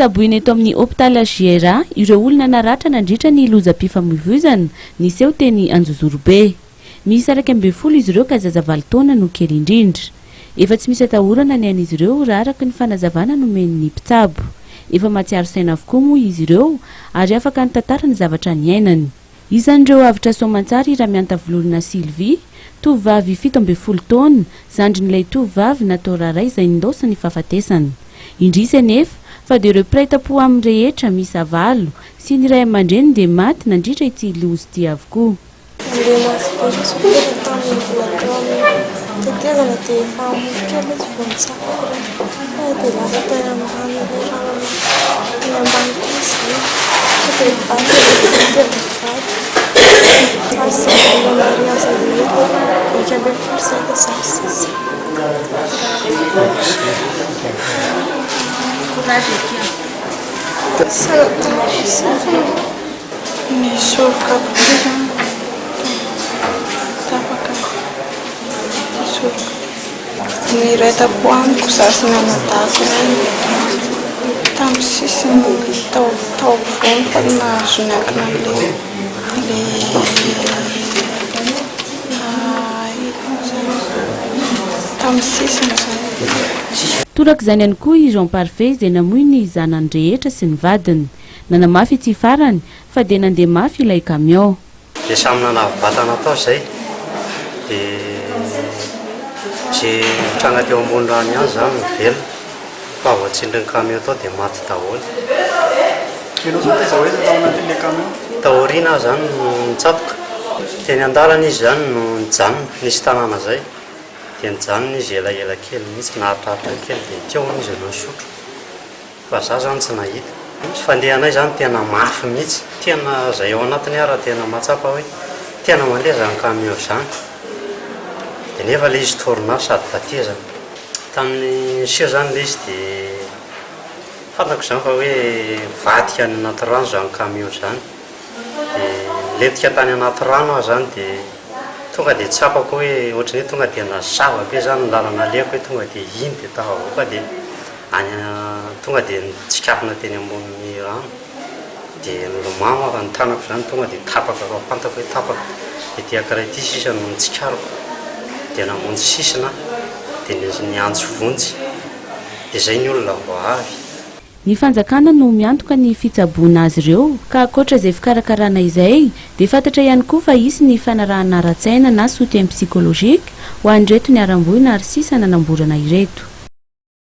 Fitsaboina eto amin'ny hôpitala Giera, ireo olona naratra nandritra ny lozam-pifamoivoizana niseho teny Anjozorobe. Misy 20 izy ireo ka zazavalo taona no kely indrindra. Efa tsy misy atahorana ny an'izy ireo raha araka ny fanazavana nomen'ny mpitsabo. Efa matsiaro saina avokoa moa izy ireo ary afaka nitantara ny zavatra niainany. Isan'ireo avitra soamantsary Ramiantavololona Sylvie, tovovavy 17 taona, zandrin'ilay tovovavy natao raray izay nindosany fahafatesana. Indrisy anefa fa dia ireo mpiray-tam-po amin'ny rehetra misavalo sy ny ray aman-dreny dia maty nandritra ity lozy ity avokoa. Ny iray-tam-po amiko zasy nanadako tamin'ny sisiny tao voany fa nahazo ny akina tamin'ny sisiny zay. Toraka izany ihany koa i Jean Parfait izay namoy ny zanany rehetra sy ny vadiny. Nanamafy ity farany fa dia nandeha mafy ilay camion. Dia samy nanavatana tao izay dia sy tranga teo ambony rano ihany izany velona fa voatsindry ny camion tao dia maty daholo. Taoriana zany no nitsapoka. Teny an-dalana izy zany no nijanona, nisy tanàna izay dia nijanona izy elaela kely mihitsy naharitraritra kely dia teo izy no nisotro fa za zany tsy nahita. Fandehanay zany tena mafy mihitsy, tena izay ao anatiny ara tena matsapa hoe tena mandeha zany camion zany. Dia nefa ilay izy torona sady tatezana. Tamin'ny sio zany ilay izy dia fantako izany fa hoe vadika any anaty rano zany camion zany. Dia letika tany anaty rano aho zany dia tonga dia tsapako hoe ohatrany hoe tonga dia nazava be zany ny lalana aleko hoe tonga dia iny dia tafavoaka dia tonga dia nitsikafona teny ambony rano dia milomano aho ny tanako zany tonga dia tapaka raha fantako hoe tapaka dia tiakaray ity sisa no nitsikariko dia namonjy sisina dia niantso vonjy dia izay ny olona vao avy. Ny fanjakana no miantoka ny fitsaboana azy ireo ka ankoatra izay fikarakarana izay dia fantatra ihany koa fa hisy ny fanarahana ara-tsaina na soutien psychologique ho an'ireto ny aram-boina ary sisa nanamborana ireto.